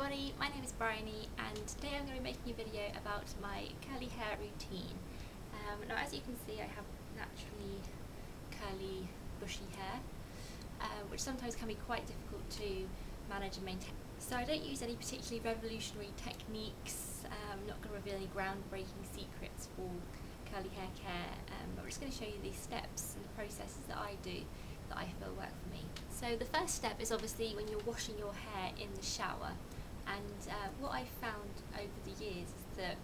everybody, my name is Bryony and today I'm going to be making a video about my curly hair routine. Now as you can see I have naturally curly bushy hair, which sometimes can be quite difficult to manage and maintain. So I don't use any particularly revolutionary techniques, I'm not going to reveal any groundbreaking secrets for curly hair care, but I'm just going to show you these steps and the processes that I do that I feel work for me. So the first step is obviously when you're washing your hair in the shower, and what I've found over the years is that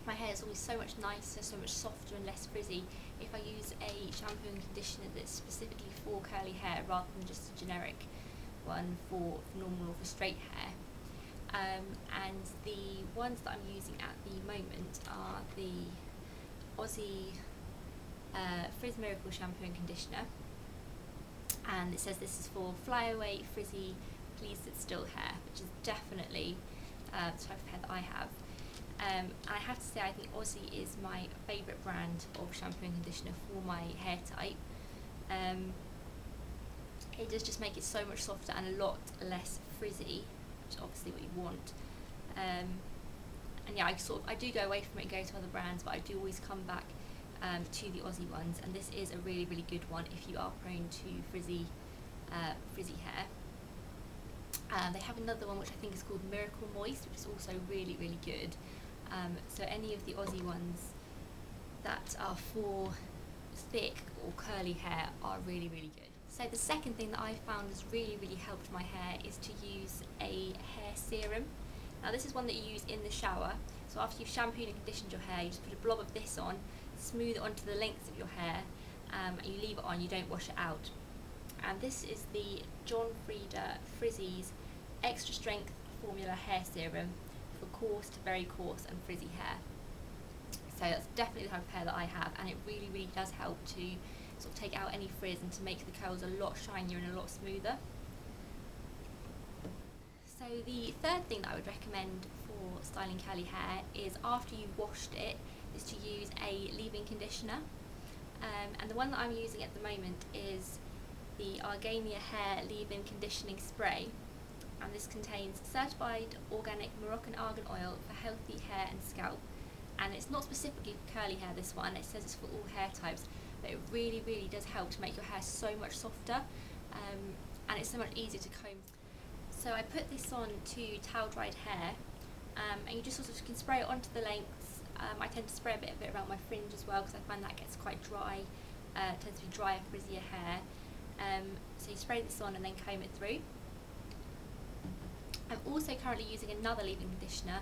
my hair is always so much nicer, so much softer and less frizzy if I use a shampoo and conditioner that's specifically for curly hair rather than just a generic one for normal or for straight hair. And the ones that I'm using at the moment are the Aussie Frizz Miracle Shampoo and Conditioner, and it says this is for flyaway, frizzy, please sit still hair, which is definitely the type of hair that I have. And I have to say I think Aussie is my favourite brand of shampoo and conditioner for my hair type. It does just make it so much softer and a lot less frizzy, which is obviously what you want. And yeah, I do go away from it and go to other brands, but I do always come back to the Aussie ones, and this is a really, really good one if you are prone to frizzy hair. They have another one which I think is called Miracle Moist, which is also really, really good. So any of the Aussie ones that are for thick or curly hair are really, really good. So the second thing that I found has really, really helped my hair is to use a hair serum. Now this is one that you use in the shower. So after you've shampooed and conditioned your hair, you just put a blob of this on, smooth it onto the lengths of your hair, and you leave it on, you don't wash it out. And this is the Frieda Frizz-Ease Extra Strength Formula Hair Serum for coarse to very coarse and frizzy hair. So that's definitely the type of hair that I have, and it really, really does help to sort of take out any frizz and to make the curls a lot shinier and a lot smoother. So the third thing that I would recommend for styling curly hair is after you've washed it, is to use a leave-in conditioner. And the one that I'm using at the moment is the Argania Hair Leave-In Conditioning Spray, and this contains certified organic Moroccan argan oil for healthy hair and scalp, and it's not specifically for curly hair, this one, it says it's for all hair types, but it really, really does help to make your hair so much softer, and it's so much easier to comb. So I put this on to towel dried hair, and you just sort of can spray it onto the lengths. I tend to spray a bit of it around my fringe as well because I find that gets quite dry, tends to be drier, frizzier hair. So you spray this on and then comb it through. I'm also currently using another leave-in conditioner,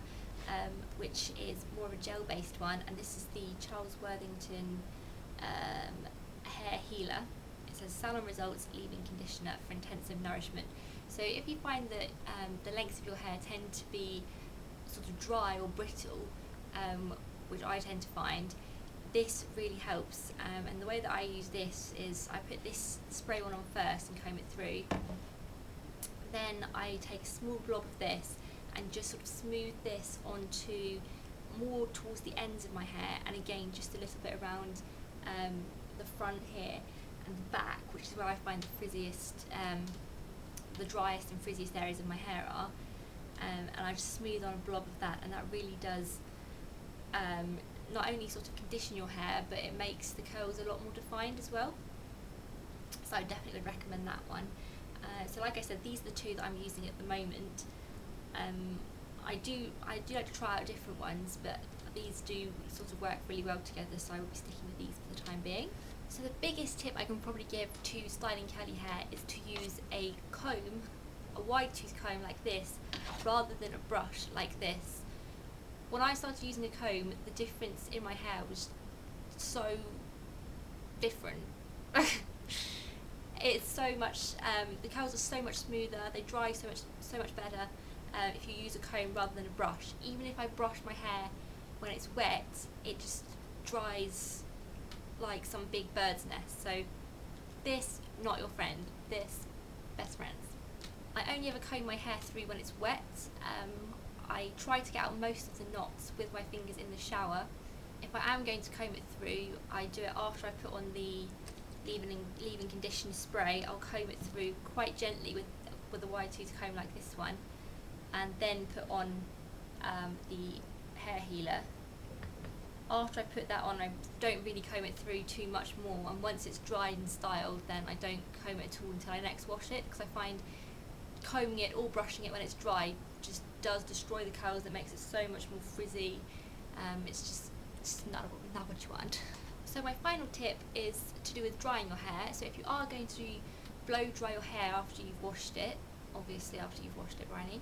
which is more of a gel-based one, and this is the Worthington Hair Healer. It says salon results leave-in conditioner for intensive nourishment. So if you find that the lengths of your hair tend to be sort of dry or brittle, which I tend to find, this really helps. And the way that I use this is I put this spray one on first and comb it through. Then I take a small blob of this and just sort of smooth this onto more towards the ends of my hair, and again just a little bit around the front here and the back, which is where I find the frizziest, the driest and frizziest areas of my hair are, and I just smooth on a blob of that, and that really does not only sort of condition your hair, but it makes the curls a lot more defined as well. So I definitely recommend that one. So like I said, these are the two that I'm using at the moment. I do like to try out different ones, but these do sort of work really well together, so I will be sticking with these for the time being. So the biggest tip I can probably give to styling curly hair is to use a comb, a wide tooth comb like this, rather than a brush like this. When I started using a comb, the difference in my hair was so different. It's so much, the curls are so much smoother, they dry so much better if you use a comb rather than a brush. Even if I brush my hair when it's wet, it just dries like some big bird's nest. So this, not your friend, this, best friends. I only ever comb my hair through when it's wet. I try to get out most of the knots with my fingers in the shower. If I am going to comb it through, I do it after I put on the leave-in conditioner spray. I'll comb it through quite gently with a wide tooth comb like this one, and then put on the hair healer. After I put that on, I don't really comb it through too much more, and once it's dried and styled, then I don't comb it at all until I next wash it, because I find combing it or brushing it when it's dry just does destroy the curls. It makes it so much more frizzy. It's just not what you want. So my final tip is to do with drying your hair. So if you are going to blow dry your hair after you've washed it, obviously after you've washed it, Bryony,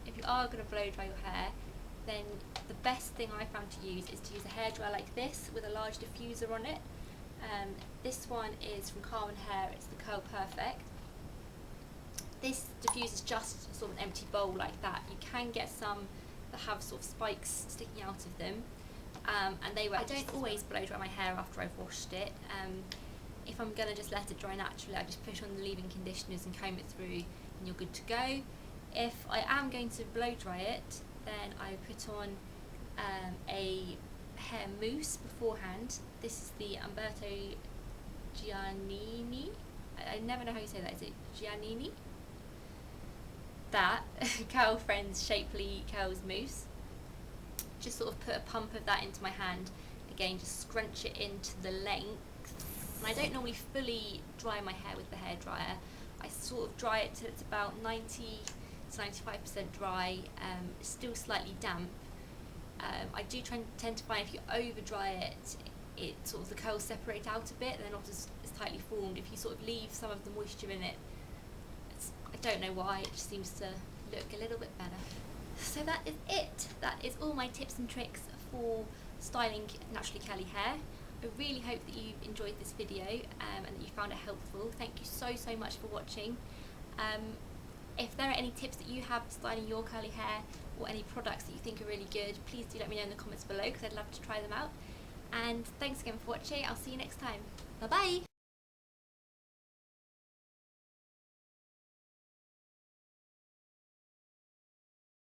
if you are going to blow dry your hair, then the best thing I found to use is to use a hairdryer like this with a large diffuser on it. This one is from Carmen Hair, it's the Curl Perfect. This diffuser is just sort of an empty bowl like that. You can get some that have sort of spikes sticking out of them, and I don't always blow dry my hair after I've washed it. If I'm going to just let it dry naturally, I just push on the leave-in conditioners and comb it through, and you're good to go. If I am going to blow dry it, then I put on a hair mousse beforehand. This is the Umberto Giannini. I never know how you say that. Is it Giannini? That Curl Friends Shapely Curls Mousse. Just sort of put a pump of that into my hand. Again, just scrunch it into the length. And I don't normally fully dry my hair with the hairdryer. I sort of dry it till it's about 90 to 95% dry, still slightly damp. I do tend to find if you over dry it, it sort of the curls separate out a bit, they're not as tightly formed. If you sort of leave some of the moisture in it, I don't know why, it just seems to look a little bit better. So that is it. That is all my tips and tricks for styling naturally curly hair. I really hope that you enjoyed this video and that you found it helpful. Thank you so much for watching. If there are any tips that you have for styling your curly hair, or any products that you think are really good, please do let me know in the comments below, because I'd love to try them out. And thanks again for watching. I'll see you next time. Bye bye!